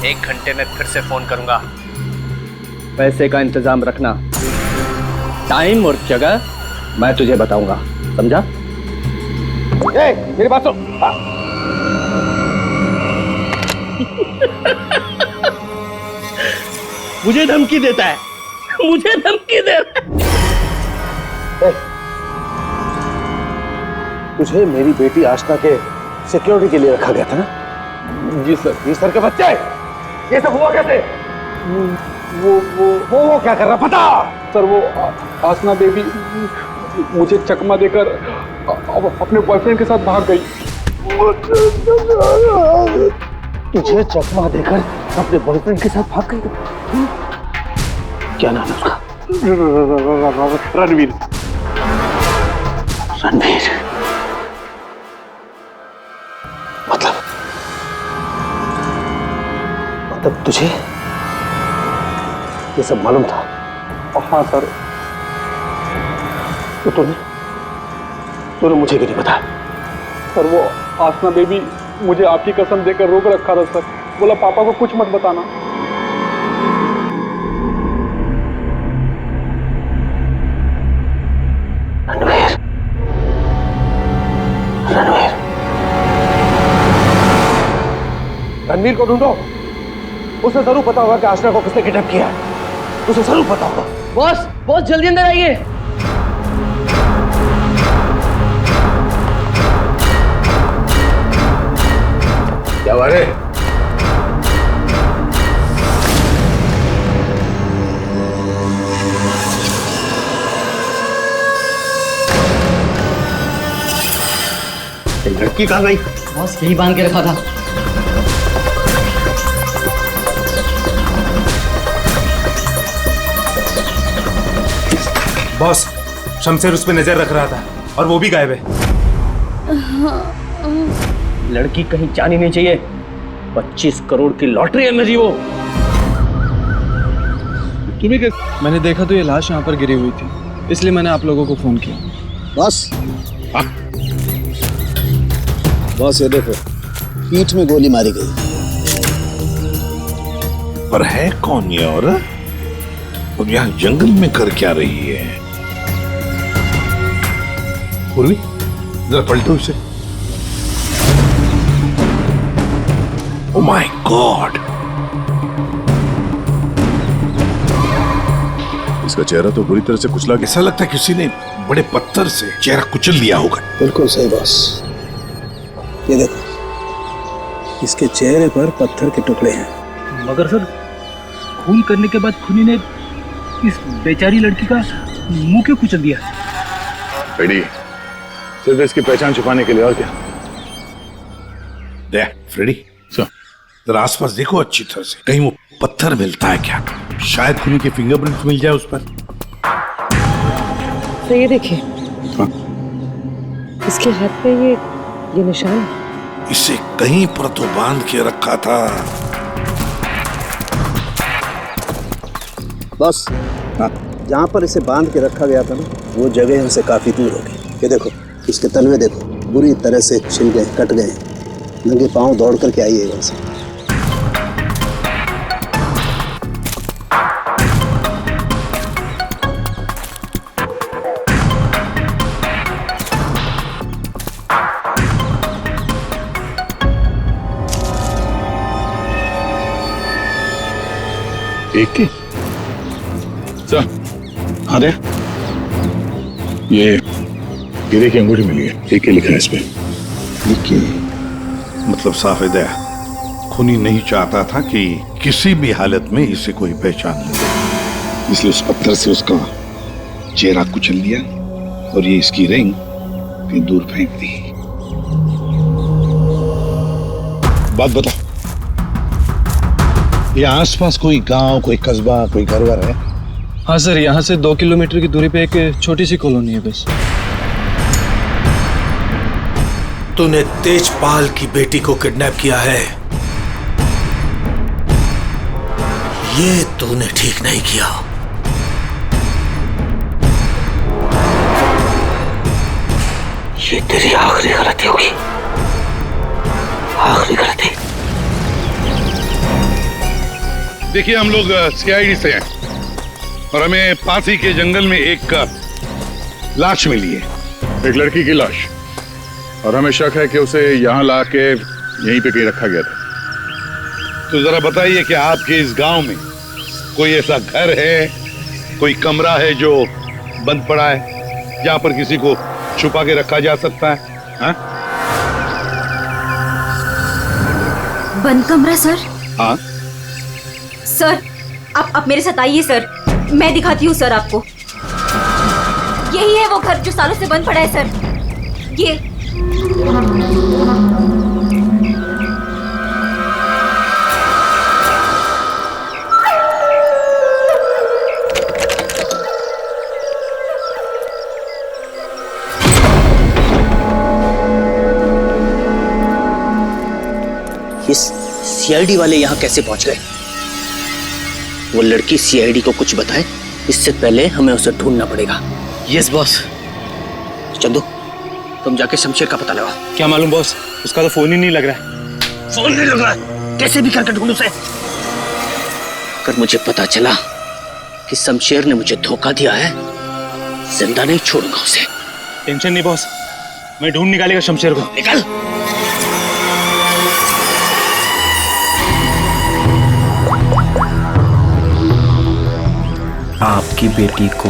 1 घंटे में फिर से फोन करूंगा। पैसे का इंतजाम रखना, टाइम और जगह मैं तुझे बताऊंगा, समझा? मेरी बात सुन। मुझे धमकी देता है, मुझे धमकी दे रहा है। तुझे मेरी बेटी आशना के सिक्योरिटी के लिए रखा गया था ना? जी सर। जी सर के बच्चे, ये सब हुआ कैसे? वो क्या कर रहा पता? सर वो आसना बेबी मुझे चकमा देकर अपने बॉयफ्रेंड के साथ भाग गई। तुझे चकमा देकर अपने बॉयफ्रेंड के साथ भाग गई? क्या नाम है उसका? रणवीर। रणवीर मतलब तुझे ये सब मालूम था? हाँ सर। तो तूने मुझे क्यों नहीं बताया? सर वो आसना बेबी मुझे आपकी कसम देकर रोक रखा था सर, बोला पापा को कुछ मत बताना। रणवीर, रणवीर, रणवीर को ढूंढो। उसे जरूर पता होगा कि आशना को किसने किडनैप किया है। उसे जरूर पता होगा। बॉस, बॉस जल्दी अंदर आइए। क्या बात है? लड़की कहाँ गई? बॉस यही बांध के रखा था। बॉस, शमशेर उस पर नजर रख रहा था और वो भी गायब है। लड़की कहीं जानी नहीं चाहिए। 25 करोड़ की लॉटरी है मेरी वो। तुम्हें कैसे? मैंने देखा तो ये लाश यहाँ पर गिरी हुई थी, इसलिए मैंने आप लोगों को फोन किया। बॉस, बॉस ये देखो, पीठ में गोली मारी गई। पर है कौन ये औरत? और यहाँ जंगल में कर क्या रही है? पूर्वी, जरा पलटो इसे। Oh my God! इसका चेहरा तो बुरी तरह से कुचला गया। ऐसा लगता है किसी ने बड़े पत्थर से चेहरा कुचल दिया होगा। बिल्कुल सही बॉस। ये देखो, इसके चेहरे पर पत्थर के टुकड़े हैं। मगर सर, खून करने के बाद खूनी ने इस बेचारी लड़की का मुंह क्यों कुचल दिया? फ्रेडी, सिर्फ इसकी पहचान छुपाने के लिए, और क्या? देख फ्रेडी, जरा आसपास देखो अच्छी तरह से, कहीं वो पत्थर मिलता है क्या? शायद खूनी के फिंगरप्रिंट मिल जाए उस पर। तो ये देखिए, इसके हाथ पे ये निशान है। इसे कहीं पर तो बांध के रखा था। बॉस, जहाँ पर इसे बांध के रखा गया था ना, वो जगह इनसे काफी दूर होगी। ये देखो, इसके तलवे देखो, बुरी तरह से छिल गए, कट गए। नंगे पांव दौड़ करके आई है यहाँ से। एक की? सर, हाँ दे। ये गिरे की अंगूठी मिली है, एक लिखा है इस पे। मतलब साफ है, खूनी नहीं चाहता था कि किसी भी हालत में इसे कोई पहचान ले, इसलिए उस पत्थर से उसका चेहरा कुचल दिया और ये इसकी रिंग कहीं दूर फेंक दी। बात बता, ये आसपास कोई गांव, कोई कस्बा, कोई घर-वर है? हाँ सर, यहाँ से 2 किलोमीटर की दूरी पे एक छोटी सी कॉलोनी है बस। तूने तेजपाल की बेटी को किडनैप किया है, ये तूने ठीक नहीं किया। ये तेरी आखिरी गलती होगी, आखिरी गलती। देखिए हम लोग सीआईडी से हैं और हमें पासी के जंगल में एक लाश मिली है। एक लड़की की लाश, और हमें शक है कि उसे यहाँ ला के यहीं पे कहीं रखा गया था। तो जरा बताइए कि आपके इस गांव में कोई ऐसा घर है, कोई कमरा है जो बंद पड़ा है, जहां पर किसी को छुपा के रखा जा सकता है? हाँ? बंद कमरा सर? हाँ सर आप मेरे साथ आइए सर, मैं दिखाती हूँ सर आपको। यही है वो घर जो सालों से बंद पड़ा है सर। ये सीआईडी वाले यहाँ कैसे पहुंच गए? वो लड़की सीआईडी को कुछ बताए इससे पहले हमें उसे ढूंढना पड़ेगा। Yes boss. चंदू तुम जाके शमशेर का पता लगाओ। क्या मालूम बॉस, उसका तो फोन ही नहीं लग रहा है। फोन नहीं लग रहा है? कैसे भी करके ढूंढ उसे। अगर मुझे पता चला कि शमशेर ने मुझे धोखा दिया है, जिंदा नहीं छोड़ूंगा उसे। टेंशन नहीं बॉस, मैं ढूंढ निकालेगा शमशेर को। निकल। आपकी बेटी को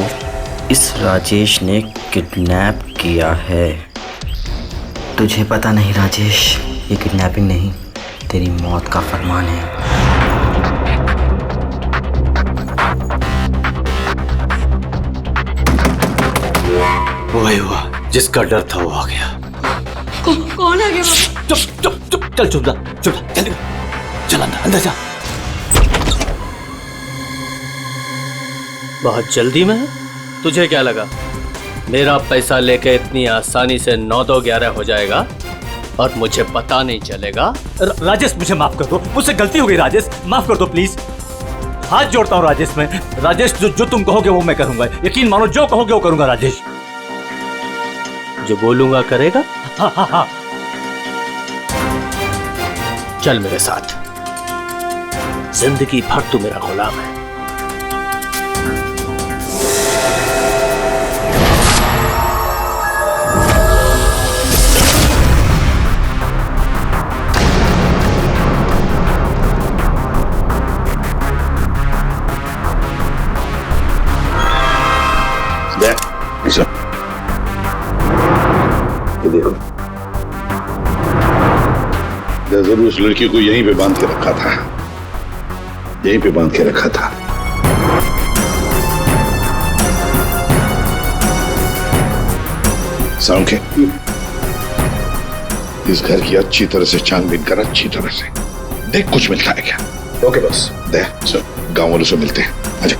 इस राजेश ने किडनैप किया है। तुझे पता नहीं राजेश, ये किडनैपिंग नहीं, तेरी मौत का फरमान है। वही हुआ, जिसका डर था वो आ गया। कौन आ गया बाबा? चुप चुप चुप, चल चुप जा, चल अंदर जा। बहुत जल्दी में है? तुझे क्या लगा मेरा पैसा लेके इतनी आसानी से 9-2-11 हो जाएगा और मुझे पता नहीं चलेगा? राजेश मुझे माफ कर दो, मुझसे गलती हो गई राजेश, माफ कर दो प्लीज। हाथ जोड़ता हूँ राजेश मैं। राजेश जो तुम कहोगे वो मैं करूंगा, यकीन मानो जो कहोगे वो करूंगा राजेश। जो बोलूंगा करेगा? हाँ हाँ हाँ। चल मेरे साथ, जिंदगी भर तू मेरा गुलाम है। ये देखो, जरूर उस लड़की को यहीं पे बांध के रखा था, यहीं पे बांध के रखा था। साउंड, इस घर की अच्छी तरह से छानबीन कर, अच्छी तरह से देख कुछ मिलता है क्या। Okay boss. दे गांव वालों से मिलते हैं, आजा।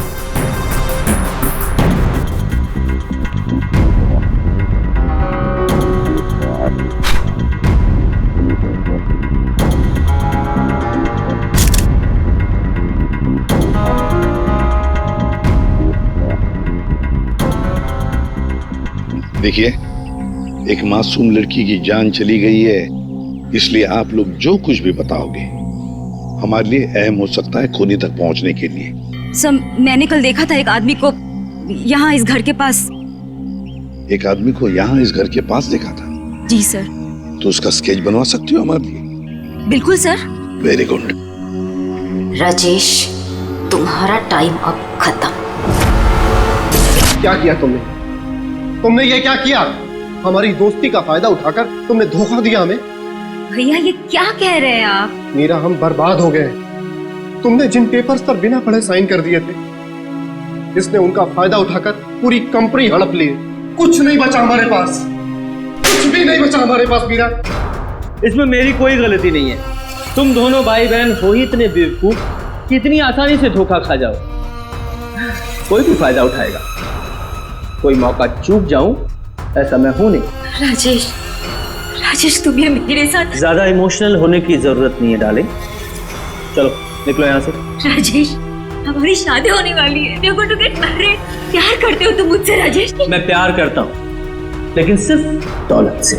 देखिए, एक मासूम लड़की की जान चली गई है, इसलिए आप लोग जो कुछ भी बताओगे हमारे लिए अहम हो सकता है खूनी तक पहुंचने के लिए। सर मैंने कल देखा था एक आदमी को यहाँ इस घर के पास। एक आदमी को यहाँ इस घर के पास देखा था? जी सर। तो उसका स्केच बनवा सकती हो हमारे लिए? बिल्कुल सर। Very good. राजेश तुम्हारा टाइम अब खत्म। क्या किया तुमने? तुमने ये क्या किया? हमारी दोस्ती का फायदा उठाकर तुमने धोखा दिया हमें। भैया ये क्या कह रहे हैं आप? मीरा, हम बर्बाद हो गए। तुमने जिन पेपर्स पर बिना पढ़े साइन कर दिए थे, इसने उनका फायदा उठाकर पूरी कंपनी हड़प ली। कुछ नहीं बचा हमारे पास, कुछ भी नहीं बचा हमारे पास मीरा। इसमें मेरी कोई गलती नहीं है। तुम दोनों भाई बहन हो ही इतने बेवकूफ कि इतनी आसानी से धोखा खा जाओ। कोई भी फायदा उठाएगा, कोई मौका चूक जाऊं ऐसा मैं हूं नहीं। राजेश तुम ये मेरे साथ। ज्यादा इमोशनल होने की जरूरत नहीं है डार्लिंग, चलो निकलो यहाँ से। राजेश हमारी शादी होने वाली है, देखो टू गेट मैरिड। प्यार करते हो तुम मुझसे राजेश? मैं प्यार करता हूँ, लेकिन सिर्फ दौलत से।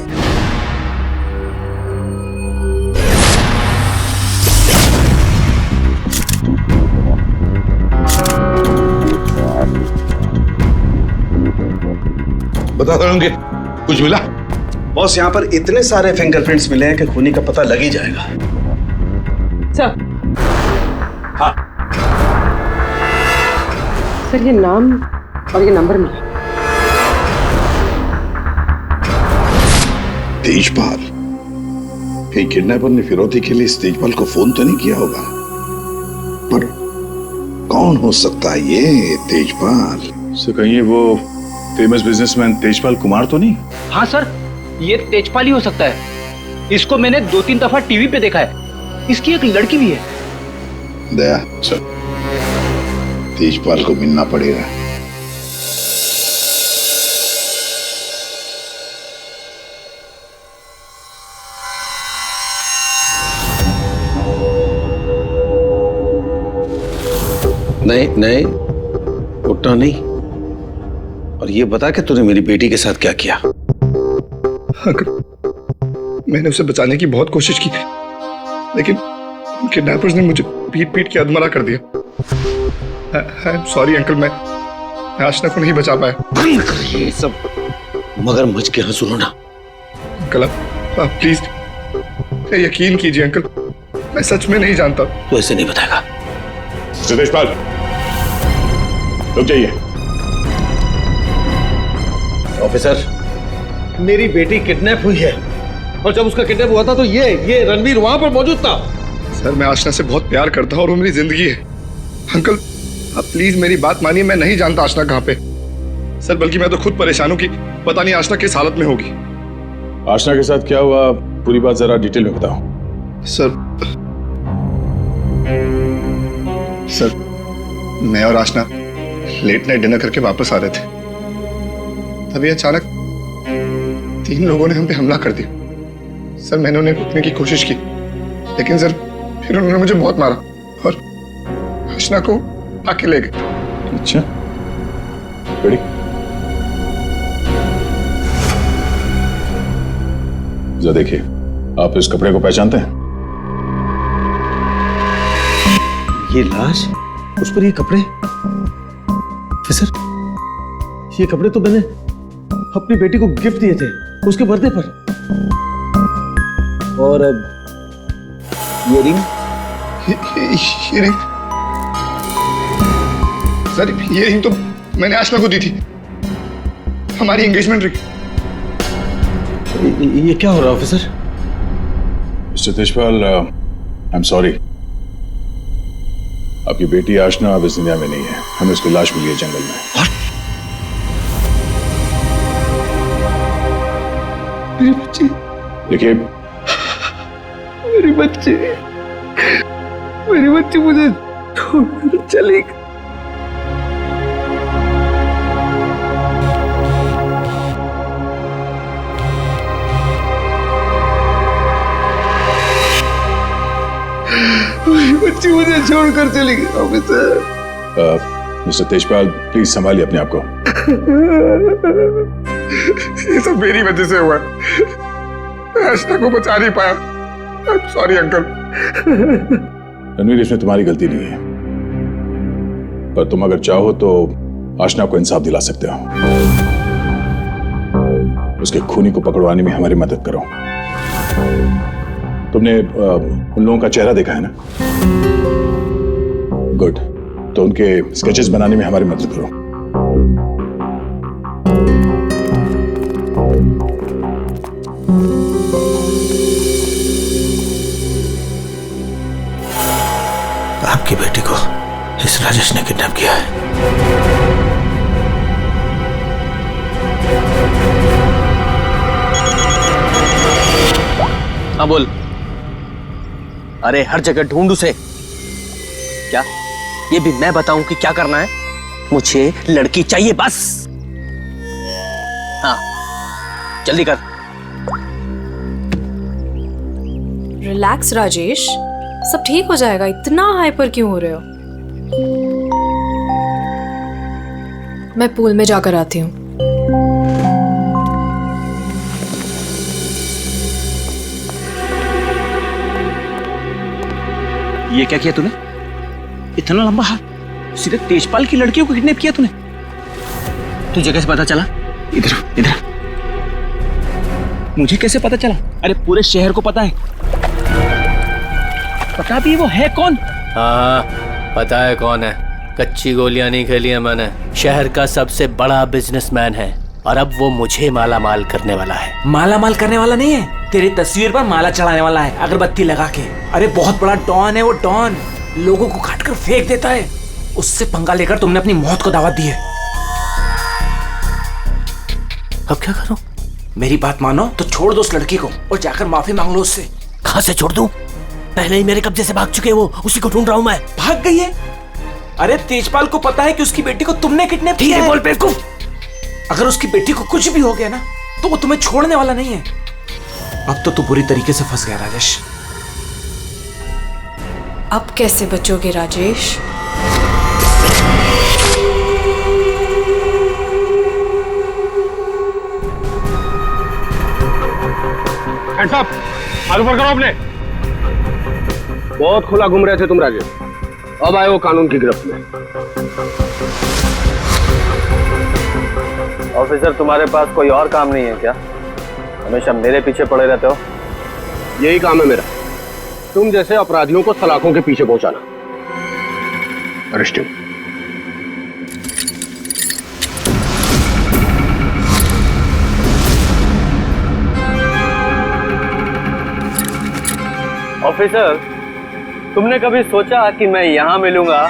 बताते होंगे। कुछ मिला? बॉस, यहाँ पर इतने सारे फिंगरप्रिंट्स मिले हैं कि खूनी का पता लग ही जाएगा। सर। हाँ सर, ये नाम और ये नंबर मिला। तेजपाल, कहीं किडनैपर ने फिरौती के लिए इस तेजपाल को फोन तो नहीं किया होगा, पर कौन हो सकता है ये तेजपाल? सर, कहीं वो फेमस बिजनेसमैन तेजपाल कुमार तो नहीं? हाँ सर, ये तेजपाल ही हो सकता है। इसको मैंने 2-3 दफा टीवी पे देखा है। इसकी एक लड़की भी है। दया सर, तेजपाल को मिलना पड़ेगा। नहीं नहीं, उठना नहीं। और ये बता कि तूने मेरी बेटी के साथ क्या किया? मैंने उसे बचाने की बहुत कोशिश की, लेकिन किडनैपर्स ने मुझे पीट पीट के अधमरा कर दिया। आई एम सॉरी अंकल, मैं आशना को नहीं बचा पाया। ये सब मगरमच्छ के यहाँ सुनो ना। अंकल आप प्लीज यकीन कीजिए अंकल, मैं सच में नहीं जानता। तू ऐसे नहीं बताएगा। तेजपाल, रुक जाइए। ऑफिसर, मेरी बेटी किडनैप हुई है, और जब उसका किडनैप हुआ था तो ये रणवीर वहां पर मौजूद था। सर, मैं आशना से बहुत प्यार करता हूँ और वो मेरी जिंदगी है। अंकल आप प्लीज मेरी बात मानिए, मैं नहीं जानता आशना कहाँ पे। सर बल्कि मैं तो खुद परेशान हूँ कि पता नहीं आशना किस हालत में होगी। आशना के साथ क्या हुआ, पूरी बात जरा डिटेल में बताओ। सर मैं और आशना लेट नाइट डिनर करके वापस आ रहे थे, तभी अचानक 3 लोगों ने हम पे हमला कर दिया। सर मैंने उन्हें रोकने की कोशिश की, लेकिन सर फिर उन्होंने मुझे बहुत मारा और आशना को आके ले गए। अच्छा, बड़ी जरा देखिए, आप इस कपड़े को पहचानते हैं? ये लाश, उस पर ये कपड़े। सर, ये कपड़े तो मैंने अपनी बेटी को गिफ्ट दिए थे उसके बर्थडे पर। और अब ये रिंग। सर ये रिंग तो मैंने आशना को दी थी, हमारी एंगेजमेंट रिंग। ये क्या हो रहा है officer? Mister Tejpal, I am sorry, आपकी बेटी आशना अब इस दुनिया में नहीं है। हमें उसकी लाश मिली है जंगल में। मेरी बच्ची। देखिए, मेरी बच्ची मुझे छोड़कर चली गई। मेरी बच्ची मुझे छोड़कर चली गई ऑफिसर। मिस्टर तेजपाल, प्लीज संभालिए अपने आप को। ये सब मेरी वजह से हुआ, मैं आशना को बचा नहीं पाया। Sorry uncle. रणवीर, इसमें तुम्हारी गलती नहीं है, पर तुम अगर चाहो तो आशना को इंसाफ दिला सकते हो। उसके खूनी को पकड़वाने में हमारी मदद करो। तुमने उन लोगों का चेहरा देखा है ना? गुड, तो उनके स्केचेस बनाने में हमारी मदद करो। आपकी बेटी को इस राजेश ने किडनैप किया है। हाँ बोल। अरे हर जगह ढूंढ उसे। क्या ये भी मैं बताऊं कि क्या करना है? मुझे लड़की चाहिए बस। हाँ जल्दी कर। रिलैक्स राजेश, सब ठीक हो जाएगा। इतना हाइपर क्यों हो रहे हो? मैं पूल में जाकर आती हूँ। ये क्या किया तूने? इतना लंबा हाथ, सीधे तेजपाल की लड़कियों को किडनैप किया तूने? तुझे कैसे पता चला? इधर इधर। मुझे कैसे पता चला? अरे पूरे शहर को पता है। पता भी वो है कौन? हाँ पता है कौन है। कच्ची गोलियां नहीं खेली है मैंने। शहर का सबसे बड़ा बिजनेसमैन है और अब वो मुझे माला माल करने वाला है। माला माल करने वाला नहीं है, तेरी तस्वीर पर माला चढ़ाने वाला है अगरबत्ती लगा के। अरे बहुत बड़ा डॉन है वो, डॉन लोगों को काट कर फेंक देता है। उससे पंगा लेकर तुमने अपनी मौत को दावत दी है। अब क्या करूं? मेरी बात मानो तो छोड़ दो उस लड़की को और जाकर माफी मांग लो उससे। कहां से छोड़ दूं? पहले ही मेरे कब्जे से भाग चुके हैं वो, उसी को ढूंढ रहा हूं मैं। भाग गई है? अरे तेजपाल को पता है कि उसकी बेटी को तुमने किडनैप किया है। बोल बेवकूफ। अगर उसकी बेटी को कुछ भी हो गया ना तो वो तुम्हें छोड़ने वाला नहीं है। अब तो तू बुरी तरीके से फंस गया राजेश। अब कैसे बचोगे राजेश? हैंड्स अप, हाथ ऊपर करो अपने। बहुत खुला घूम रहे थे तुम राजेश, अब आए हो कानून की गिरफ्त में। ऑफिसर तुम्हारे पास कोई और काम नहीं है क्या? हमेशा मेरे पीछे पड़े रहते हो। यही काम है मेरा, तुम जैसे अपराधियों को सलाखों के पीछे पहुंचाना। अरेस्टिंग। ऑफिसर तुमने कभी सोचा कि मैं यहाँ मिलूंगा?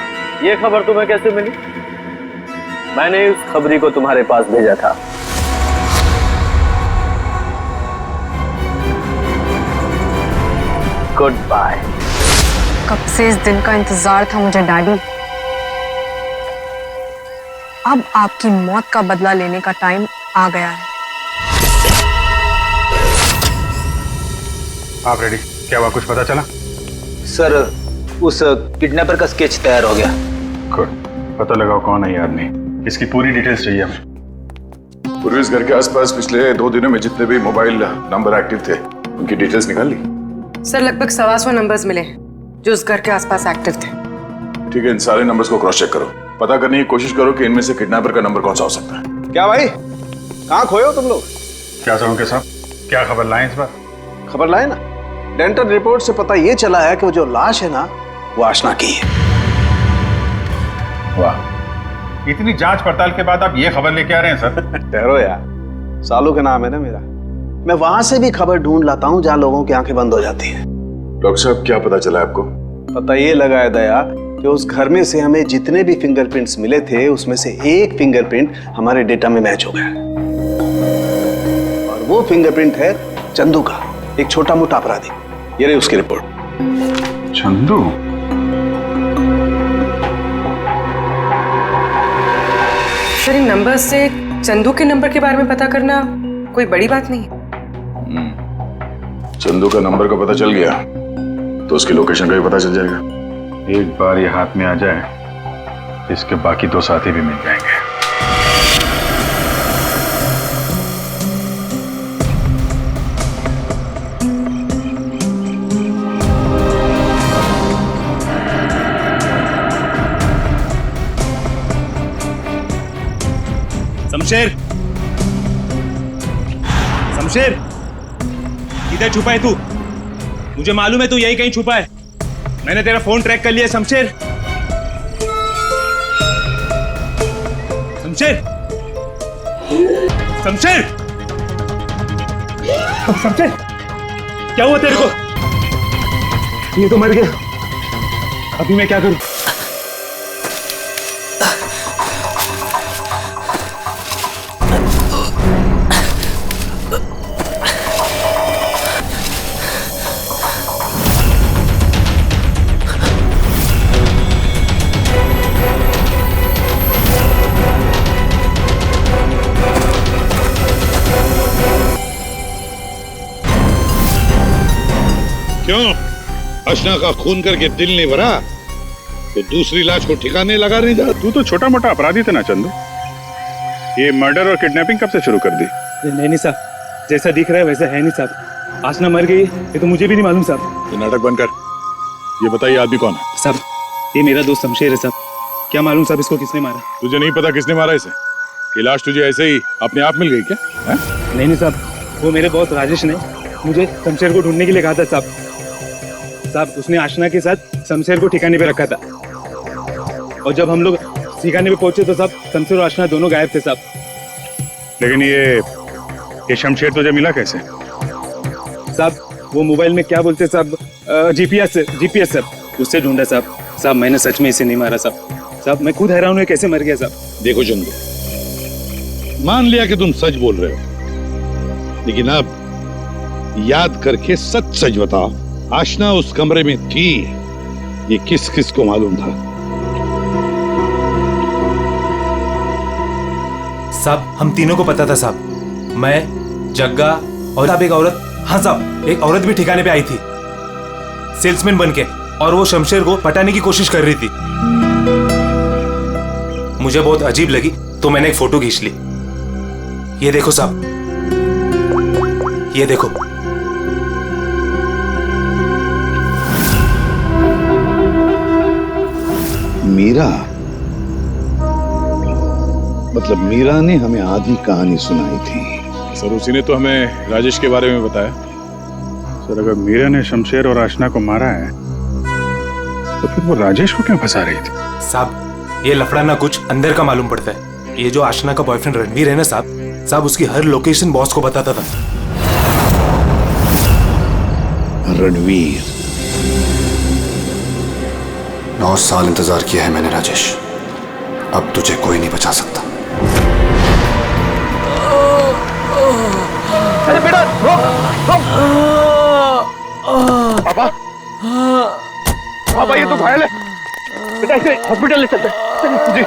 ये खबर तुम्हें कैसे मिली? मैंने उस खबरी को तुम्हारे पास भेजा था। Goodbye. कब से इस दिन का इंतजार था मुझे डैडी। अब आपकी मौत का बदला लेने का टाइम आ गया है। आप रेडी? क्या हुआ, कुछ पता चला? सर उस किडनैपर का स्केच तैयार हो गया। गुड, पता लगाओ कौन है ये आदमी। इसकी पूरी डिटेल्स चाहिए हमें। पूर्वी इस घर के आसपास पिछले 2 दिनों में जितने भी मोबाइल नंबर एक्टिव थे उनकी डिटेल्स निकाल ली? सर लगभग 125 नंबर्स मिले जो उस घर के आसपास एक्टिव थे। ठीक है, इन सारे नंबर्स को क्रॉस चेक करो। पता करने की कोशिश करो कि इनमें से किडनैपर का नंबर कौन सा हो सकता है। क्या भाई, कहाँ खोए हो तुम लोग? क्या करोगे साहब, क्या खबर लाए इस बार? खबर लाए ना, डेंटल रिपोर्ट से पता ये चला है कि वो जो लाश है ना वो आशना की है। वाह, इतनी जांच पड़ताल के बाद आप ये खबर लेके आ रहे हैं सर? ठहरो यार, सालू का नाम है ना मेरा। मैं वहां से भी खबर ढूंढ लाता हूँ जहाँ लोगों की आंखें बंद हो जाती हैं। डॉक्टर साहब क्या पता चला आपको? पता ये लगा है दया कि उस घर में से हमें जितने भी फिंगरप्रिंट्स मिले थे उसमें से एक फिंगरप्रिंट हमारे डेटा में मैच हो गया और वो फिंगरप्रिंट है चंदू का, एक छोटा मोटा अपराधी। ये रही उसकी रिपोर्ट। चंदू? सर इन नंबर से चंदू के नंबर के बारे में पता करना कोई बड़ी बात नहीं है। चंदू का नंबर का पता चल गया तो उसकी लोकेशन का भी पता चल जाएगा। एक बार ये हाथ में आ जाए इसके बाकी 2 साथी भी मिल जाएंगे। शमशेर, शमशेर, किधर छुपा है तू? मुझे मालूम है तू यही कहीं छुपा है। मैंने तेरा फोन ट्रैक कर लिया शमशेर। शमशेर, शमशेर, शमशेर, क्या हुआ तेरे को? ये तो मर गया। अभी मैं क्या करूं? क्यों, अशना का खून करके दिल नहीं भरा तो दूसरी लाश को ठिकाने लगा नहीं था? तू तो छोटा मोटा अपराधी थे ना चंदू, ये मर्डर और किडनैपिंग कब से शुरू कर दी? नहीं साहब, जैसा दिख रहा है वैसा है नहीं साहब। आसना मर गई ये तो मुझे भी नहीं मालूम साहब। ये नाटक बंद कर, ये बताइए आदमी कौन है? साहब ये मेरा दोस्त शमशेर है साहब। क्या मालूम साहब इसको किसने मारा? तुझे नहीं पता किसने मारा इसे? ये लाश तुझे ऐसे ही अपने आप मिल गई क्या? है? नहीं साहब, वो मेरे बॉस राजेश ने मुझे शमशेर को ढूंढने के लिए कहा था साहब। उसने आशना के साथ शमशेर को ठिकाने पे रखा था, और जब हम लोग ठिकाने पे पहुंचे तो साहब शमशेर और आशना दोनों गायब थे साहब। लेकिन ये शमशेर तुझे मिला कैसे? साहब वो मोबाइल में क्या बोलते साहब, जीपीएस साहब, उससे ढूंढा साहब। मैंने सच में इसे नहीं मारा साहब। मैं खुद हैरान हूँ कैसे मर गया साहब। देखो चंदू, मान लिया कि तुम सच बोल रहे हो, लेकिन अब याद करके सच सच बताओ, आशना उस कमरे में थी, ये किस किस को मालूम था? साहब हम तीनों को पता था साहब, मैं, जग्गा और साहब एक औरत, हाँ साहब एक औरत भी ठिकाने पे आई थी सेल्समैन बनके, और वो शमशेर को पटाने की कोशिश कर रही थी। मुझे बहुत अजीब लगी तो मैंने एक फोटो खींच ली। ये देखो साहब, ये देखो। मीरा, मतलब मीरा ने हमें आधी कहानी सुनाई थी। सर उसी ने तो हमें राजेश के बारे में बताया। सर अगर मीरा ने शमशेर और आशना को मारा है तो फिर वो राजेश को क्यों फंसा रही थी? साहब ये लफड़ा ना कुछ अंदर का मालूम पड़ता है। ये जो आशना का बॉयफ्रेंड रणवीर है ना साहब उसकी हर लोकेशन बॉस को बताता था। रणवीर, 9 साल इंतजार किया है मैंने राजेश, अब तुझे कोई नहीं बचा सकता। अरे बेटा रोक रोक। पापा पापा ये तो घायल है बेटा, इसे हॉस्पिटल ले चलते जी।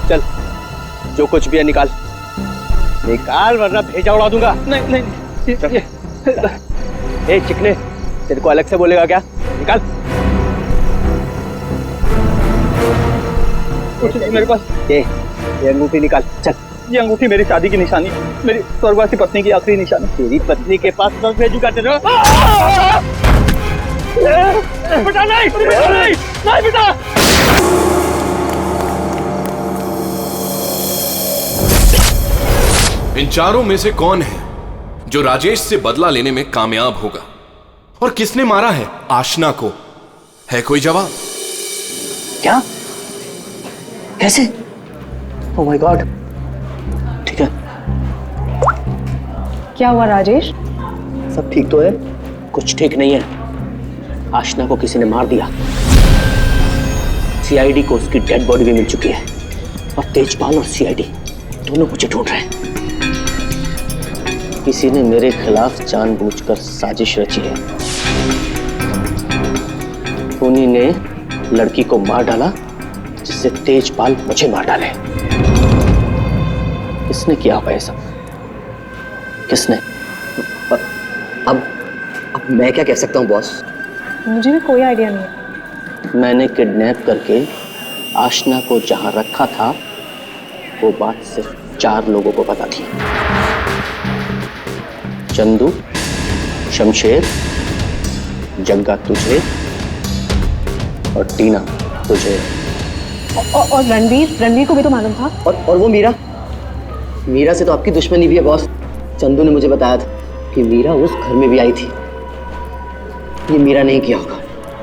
चल जो कुछ भी है निकाल वरना भेजा उड़ा दूंगा। नहीं ए चिकने, तेरे को अलग से बोलेगा क्या? निकाल। कुछ नहीं मेरे पास। ये अंगूठी निकाल। चल, ये अंगूठी मेरी शादी की निशानी, मेरी स्वर्गवासी पत्नी की आखिरी निशानी। तेरी पत्नी के पास कब भेजूंगा तेरे? बेटा नहीं बेटा। इन चारों में से कौन है जो राजेश से बदला लेने में कामयाब होगा, और किसने मारा है आशना को? है कोई जवाब? क्या? कैसे? Oh my God. ठीक है, क्या हुआ राजेश? सब ठीक तो है? कुछ ठीक नहीं है। आशना को किसी ने मार दिया। सीआईडी को उसकी डेड बॉडी भी मिल चुकी है, और तेजपाल और सीआईडी दोनों मुझे ढूंढ रहे हैं। किसी ने मेरे खिलाफ जानबूझकर साजिश रची है। उन्हीं ने लड़की को मार डाला जिससे तेजपाल मुझे मार डाले। किसने किया होगा ये सब? किसने? अब मैं क्या कह सकता हूँ बॉस? मुझे भी कोई आइडिया नहीं है। मैंने किडनैप करके आशना को जहां रखा था वो बात सिर्फ 4 लोगों को पता थी। चंदू, शमशेर, जग्गा तुझे, और टीना तुझे। और रणवीर को भी तो मालूम था। और वो मीरा से तो आपकी दुश्मनी भी है बॉस। चंदू ने मुझे बताया था कि मीरा उस घर में भी आई थी। ये मीरा नहीं किया होगा।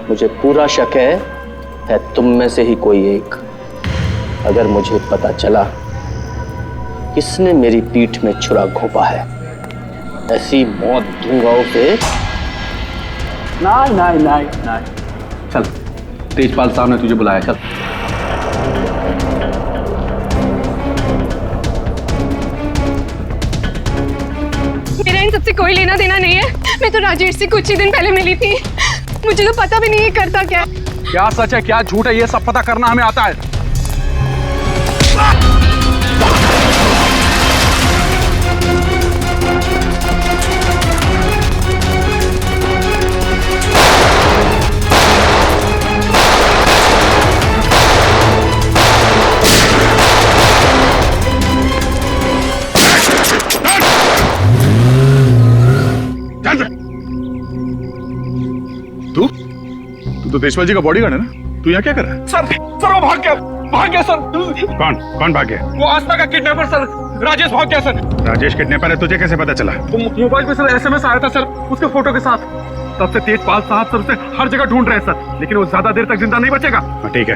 मुझे पूरा शक है तुम में से ही कोई एक। अगर मुझे पता चला किसने मेरी पीठ में छुरा घोंपा है, ऐसी मौत दूंगा उसे। नहीं। चल, तेजपाल साहब ने तुझे बुलाया, चल। मेरा इन सबसे कोई लेना देना नहीं है। मैं तो राजेश से कुछ ही दिन पहले मिली थी। मुझे तो पता भी नहीं है करता क्या। क्या सच है क्या झूठ है ये सब पता करना हमें आता है। तो तेजपाल जी का बॉडीगार्ड है ना? तू यहाँ क्या कर रहा है? सर वो भाग गया सर। कौन भाग गया? वो आस्था का किडनैपर सर, राजेश भाग गया सर। राजेश किडनैपर है, तुझे कैसे पता चला? मोबाइल पे सर SMS आया था सर, उसके फोटो के साथ। तब से तेजपाल साहब सर उसे हर जगह ढूंढ रहे हैं सर, लेकिन वो ज्यादा देर तक जिंदा नहीं बचेगा। ठीक है,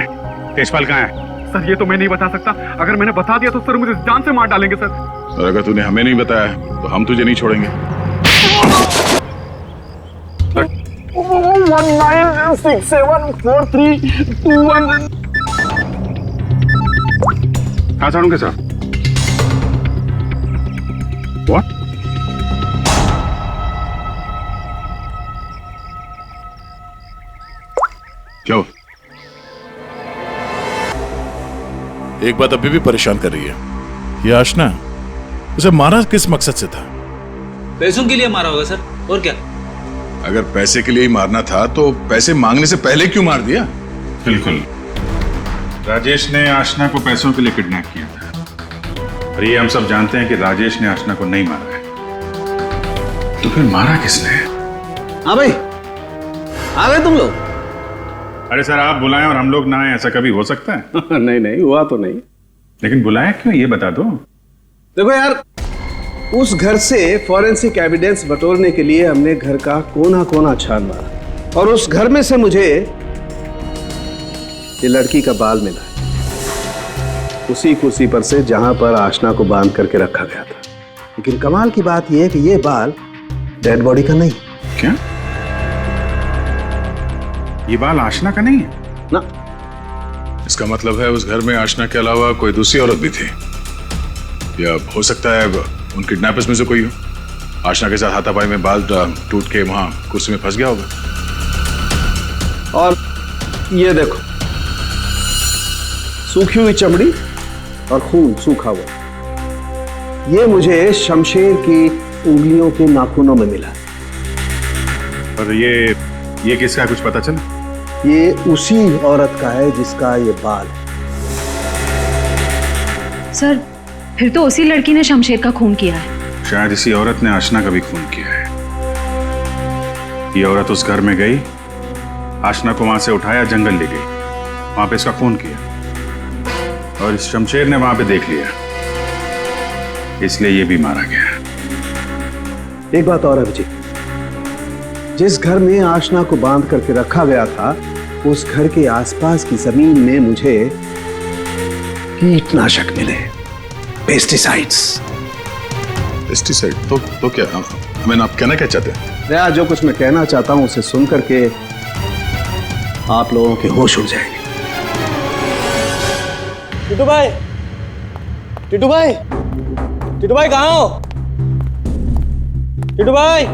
तेजपाल कहाँ है? सर ये तो मैं नहीं बता सकता, अगर मैंने बता दिया तो सर मुझे जान से मार डालेंगे सर। और अगर तूने हमें नहीं बताया तो हम तुझे नहीं छोड़ेंगे। 19674321। हाँ साड़ू के साथ What? क्या हुआ? एक बात अभी भी परेशान कर रही है, ये आशना उसे मारा किस मकसद से था? पैसों के लिए मारा होगा सर, और क्या? अगर पैसे के लिए ही मारना था तो पैसे मांगने से पहले क्यों मार दिया? बिल्कुल, राजेश ने आशना को पैसों के लिए किडनैप किया था, और ये हम सब जानते हैं कि राजेश ने आशना को नहीं मारा है। तो फिर मारा किसने? हाँ भाई, आ गए तुम लोग? अरे सर, आप बुलाएं और हम लोग ना आए, ऐसा कभी हो सकता है? नहीं हुआ तो नहीं। लेकिन बुलाया क्यों, ये बता दो। देखो यार, उस घर से फॉरेंसिक एविडेंस बटोरने के लिए हमने घर का कोना कोना छान मारा, और उस घर में से मुझे ये लड़की का बाल मिला है, उसी कुर्सी पर से जहां पर आशना को बांध करके रखा गया था। लेकिन कमाल की बात यह है कि ये बाल डेड बॉडी का नहीं। क्या? ये बाल आशना का नहीं है? ना। इसका मतलब है उस घर में आशना के अलावा कोई दूसरी औरत भी थी, या हो सकता है उन किडनैपर्स में से कोई हो। आशना के साथ हाथापाई में बाल टूट के वहां कुर्सी में फंस गया होगा। और ये देखो, सूखी हुई चमड़ी और खून सूखा हुआ, ये मुझे शमशेर की उंगलियों के नाखूनों में मिला। और ये किसका, कुछ पता चला? ये उसी औरत का है जिसका ये बाल है। सर, फिर तो उसी लड़की ने शमशेर का खून किया है। शायद इसी औरत ने आशना का भी खून किया है। ये औरत उस घर में गई, आशना को वहां से उठाया, जंगल ले गई, वहां पे इसका खून किया, और इस शमशेर ने वहां पे देख लिया, इसलिए ये भी मारा गया। एक बात और है विजय, जिस घर में आशना को बांध करके रखा गया था, उस घर के आसपास की जमीन में मुझे कीटनाशक मिले, पेस्टिसाइड्स। पेस्टिसाइड? तो क्या, हमें आप कहना क्या चाहते हैं? दया, जो कुछ मैं कहना चाहता हूं उसे सुन करके आप लोगों के होश उड़ जाएंगे। टिटू भाई, टिटू भाई, टिटू भाई कहाँ हो? टिटू भाई,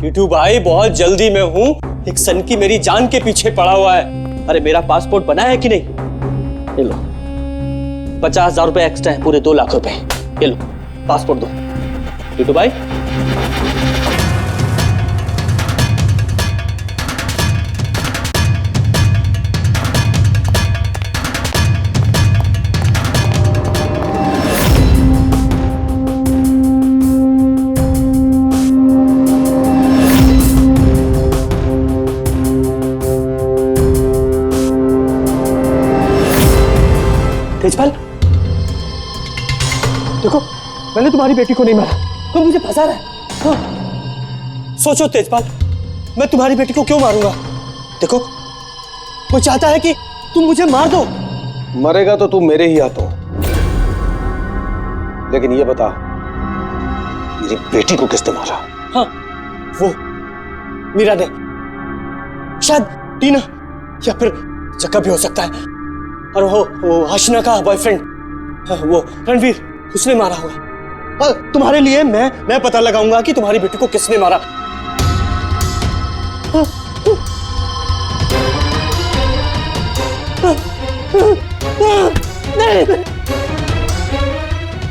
टिटू भाई बहुत जल्दी में हूँ, एक सनकी मेरी जान के पीछे पड़ा हुआ है। अरे मेरा पासपोर्ट बना है कि नहीं? ये लो, 50,000 रुपए एक्स्ट्रा है, पूरे 2 लाख रुपए। ये लो पासपोर्ट दो। टिटू भाई, तेजपाल, देखो मैंने तुम्हारी बेटी को नहीं मारा, तुम मुझे फंसा रहा है। हाँ। सोचो तेजपाल, मैं तुम्हारी बेटी को क्यों मारूंगा? देखो, वो चाहता है कि तुम मुझे मार दो। मरेगा तो तू मेरे ही हाथों, लेकिन ये बता, मेरी बेटी को किसने मारा? हाँ, वो मीरा ने, शायद टीना, या फिर जक्का भी हो सकता है। और वो आशना का बॉयफ्रेंड, वो रणवीर, उसने मारा होगा। तुम्हारे लिए मैं पता लगाऊंगा कि तुम्हारी बेटी को किसने मारा।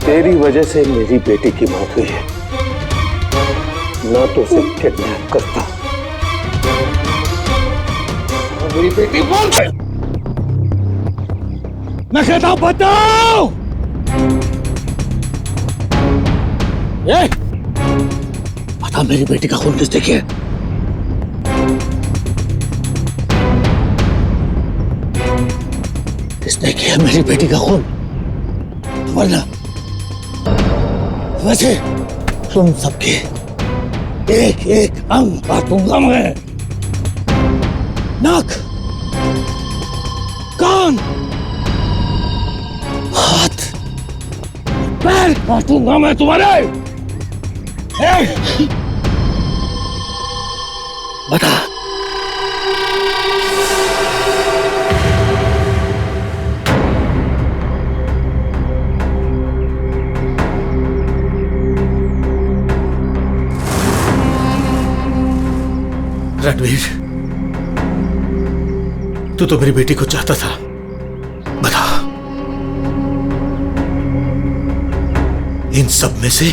तेरी वजह से मेरी बेटी की मौत हुई है, ना तो उसे किडनैप करता। मेरी बेटी कौन है? मैं कहता हूं बताओ। बता, मेरी बेटी का खून किसने किया? किसने किया मेरी बेटी का खून? वरना वैसे तुम सबके एक एक अंग काटूंगा मैं। नाक, कान, हाथ, पैर काटूंगा मैं तुम्हारे। बता, रणवीर, तू तो मेरी बेटी को चाहता था। बता, इन सब में से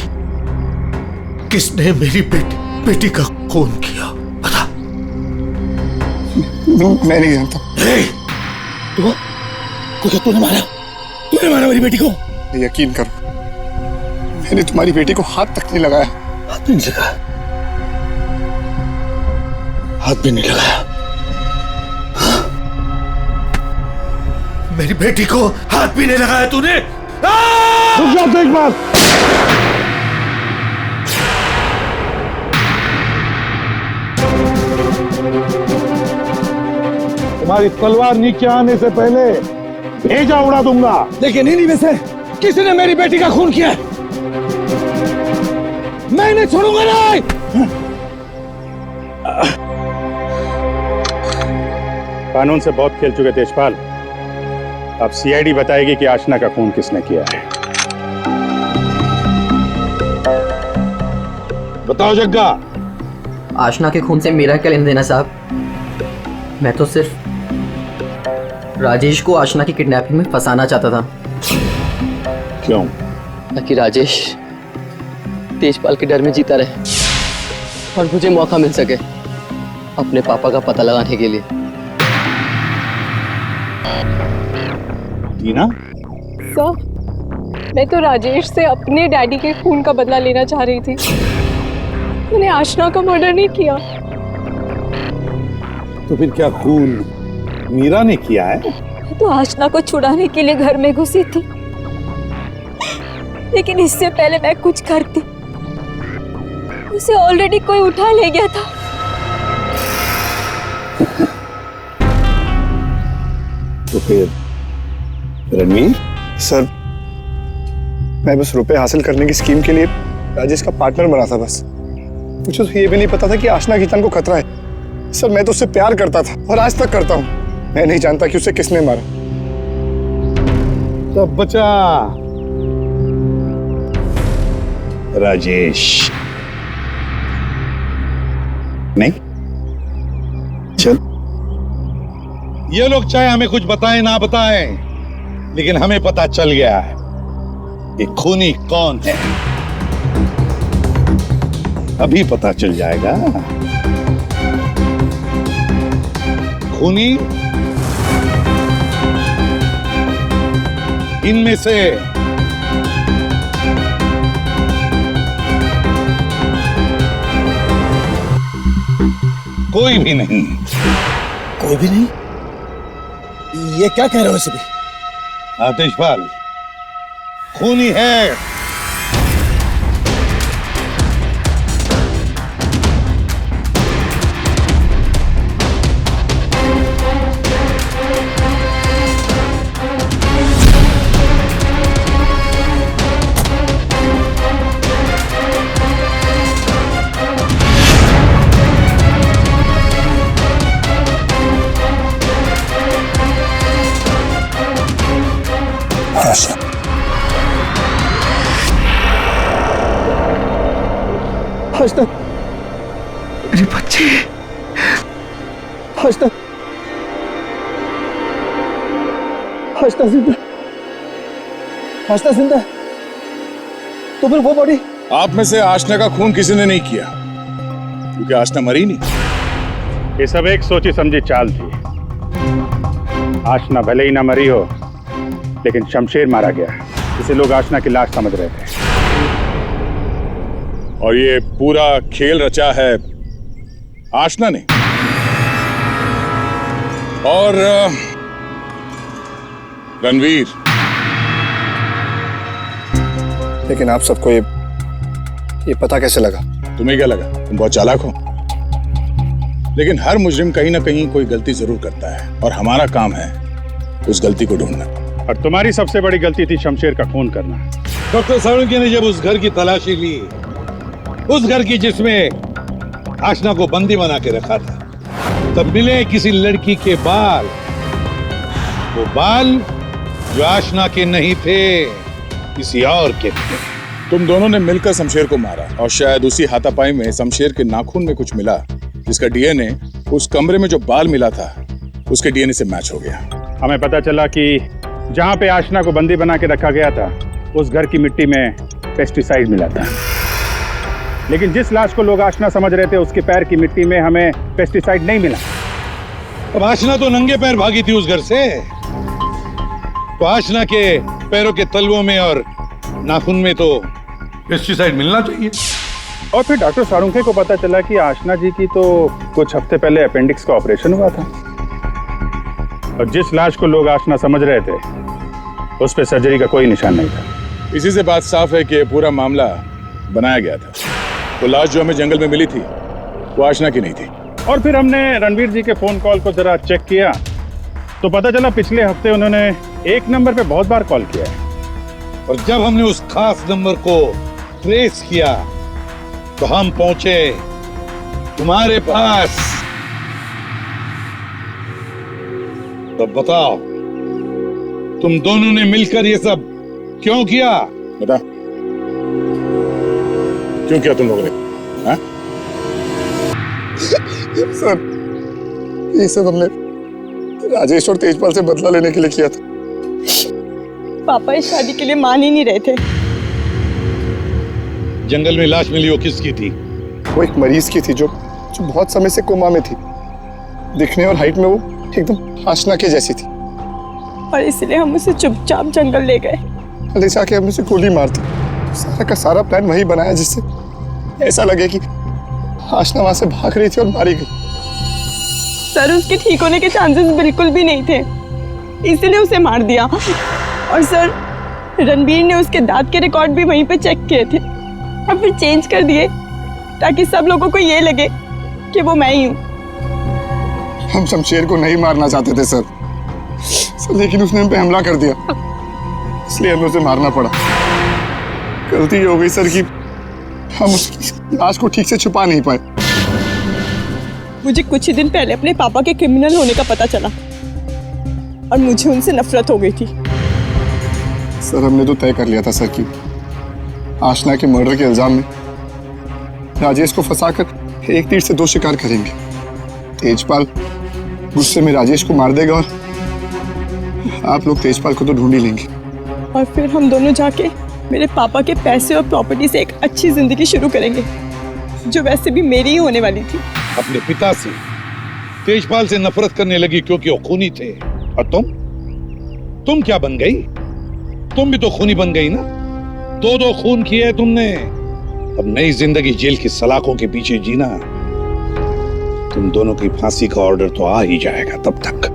किसने मेरी बेटी का खून किया? बता। मैं नहीं जानता। तूने मारा? तूने मारा मेरी बेटी को? यकीन करो, मैंने तुम्हारी बेटी को हाथ तक नहीं लगाया। हाथ भी नहीं लगाया? हाथ भी नहीं लगाया? मेरी बेटी को हाथ भी नहीं लगाया तूने? रुक जा एक बार। तुम्हारी तलवार नीचे आने से पहले भेजा उड़ा दूंगा। लेकिन इन्हीं में से किसने मेरी बेटी का खून किया? मैं इन्हें छोड़ूंगा नहीं। कानून से बहुत खेल चुके तेजपाल। अब सीआईडी बताएगी कि आशना का खून किसने किया है। बताओ जग्गा। आशना के खून से मेरा क्या लेना देना साहब? मैं तो सिर्फ राजेश को आशना की किडनैपिंग में फंसाना चाहता था। क्यों? ताकि राजेश तेजपाल के डर में जीता रहे और मुझे मौका मिल सके अपने पापा का पता लगाने के लिए। टीना? सर, मैं तो राजेश से अपने डैडी के खून का बदला लेना चाह रही थी। मैंने आशना का मर्डर नहीं किया। तो फिर क्या खून मीरा ने किया है? मैं तो आशना को छुड़ाने के लिए घर में घुसी थी, लेकिन इससे पहले मैं कुछ करती उसे ऑलरेडी कोई उठा ले गया था। तो फिर रणवीर? सर, मैं बस रुपए हासिल करने की स्कीम के लिए राजेश का पार्टनर बना था। बस मुझे तो ये भी नहीं पता था कि आशना की जान को खतरा है। सर, मैं तो उससे प्यार करता था और आज तक करता हूँ। मैं नहीं जानता कि उसे किसने मारा। तब बचा राजेश नहीं? चल, ये लोग चाहे हमें कुछ बताएं ना बताएं, लेकिन हमें पता चल गया है ये खूनी कौन है। अभी पता चल जाएगा। खूनी इनमें से कोई भी नहीं। कोई भी नहीं? ये क्या कह रहे हो सभी? तेजपाल, खूनी है। आशना, मेरी बच्ची। आशना, आशना जिंदा, आशना जिंदा। तो फिर वो बॉडी? आप में से आशना का खून किसी ने नहीं किया, क्योंकि आशना मरी नहीं। ये सब एक सोची समझी चाल थी। आशना भले ही ना मरी हो, लेकिन शमशेर मारा गया, इसे लोग आशना की लाश समझ रहे थे। और ये पूरा खेल रचा है आशना ने। और रणवीर। लेकिन आप सबको ये पता कैसे लगा? तुम्हें क्या लगा तुम बहुत चालाक हो? लेकिन हर मुजरिम कहीं ना कहीं कोई गलती जरूर करता है और हमारा काम है उस गलती को ढूंढना। और तुम्हारी सबसे बड़ी गलती थी शमशेर का खून करना। डॉक्टर साळुंखे ने जब उस घर की तलाशी ली, उस घर की जिसमें आशना को बंदी बना के रखा था, तब मिले किसी लड़की के बाल। वो बाल जो आशना के नहीं थे, किसी और के थे। तुम दोनों ने मिलकर शमशेर को मारा और शायद उसी हाथापाई में शमशेर के नाखून में कुछ मिला, जिसका डीएनए उस कमरे में जो बाल मिला था उसके डीएनए से मैच हो गया। हमें पता चला कि जहां पे आशना को बंदी बना के रखा गया था उस घर की मिट्टी में पेस्टिसाइड मिला था। लेकिन जिस लाश को लोग आशना समझ रहे थे उसके पैर की मिट्टी में हमें पेस्टिसाइड नहीं मिला। अब आशना तो नंगे पैर भागी थी उस घर से, तो आशना के पैरों के तलवों में और नाखून में तो पेस्टिसाइड मिलना चाहिए। और फिर डॉक्टर साळुंखे को पता चला कि आशना जी की तो कुछ हफ्ते पहले अपेंडिक्स का ऑपरेशन हुआ था और जिस लाश को लोग आशना समझ रहे थे उस पे सर्जरी का कोई निशान नहीं था। इसी से बात साफ है कि पूरा मामला बनाया गया था। वो लाश जो हमें जंगल में मिली थी वो आशना की नहीं थी। और फिर हमने रणवीर जी के फोन कॉल को जरा चेक किया तो पता चला पिछले हफ्ते उन्होंने एक नंबर पे बहुत बार कॉल किया है। और जब हमने उस खास नंबर को ट्रेस किया तो हम पहुंचे तुम्हारे पास। तो बताओ, तुम दोनों ने मिलकर ये सब क्यों किया? बता क्यों किया तुम लोगों ने? हाँ? सर, ये सब हमने राजेश और तेजपाल से बदला लेने के लिए किया था। पापा इस शादी के लिए मान ही नहीं रहे थे। जंगल में लाश मिली वो किसकी थी? वो एक मरीज की थी जो बहुत समय से कोमा में थी। दिखने और हाइट में वो एकदम आशना के जैसी थी। और इसलिए हम उसे चुपचाप जंगल ले गए। ले जाके हम उसे गोली मार दी। सारा का सारा प्लान वही बनाया जिससे ऐसा लगे कि आशना वहां से भाग रही थी और मारी गई। सर, उसके ठीक होने के चांसेस बिल्कुल भी नहीं थे, इसलिए उसे मार दिया। और सर, रणबीर ने उसके दांत के रिकॉर्ड भी वहीं पे चेक किए थे और फिर चेंज कर दिए ताकि सब लोगों को ये लगे कि वो मैं ही हूँ। हम शमशेर को नहीं मारना चाहते थे सर, लेकिन उसने हम पे हमला कर दिया, इसलिए हमें उसे मारना पड़ा। गलती ये हो गई सर कि हम उसकी लाश को ठीक से छुपा नहीं पाए। मुझे कुछ ही दिन पहले अपने पापा के क्रिमिनल होने का पता चला और मुझे उनसे नफरत हो गई थी। सर, हमने तो तय कर लिया था सर कि आशना के मर्डर के इल्जाम में राजेश को फंसाकर एक तीर से दो शिकार करेंगे। तेजपाल गुस्से में राजेश को मार देगा और आप लोग तेजपाल को तो ढूंढ ही लेंगे। और फिर हम दोनों जाके मेरे पापा के पैसे और प्रॉपर्टी से एक अच्छी जिंदगी शुरू करेंगे, जो वैसे भी मेरी ही होने वाली थी। अपने पिता से, तेजपाल से नफरत करने लगी क्योंकि वो खूनी थे। और तुम क्या बन गई? तुम भी तो खूनी बन गई ना। दो खून किए तुमने। अब नई जिंदगी जेल की सलाखों के पीछे जीना। तुम दोनों की फांसी का ऑर्डर तो आ ही जाएगा तब तक।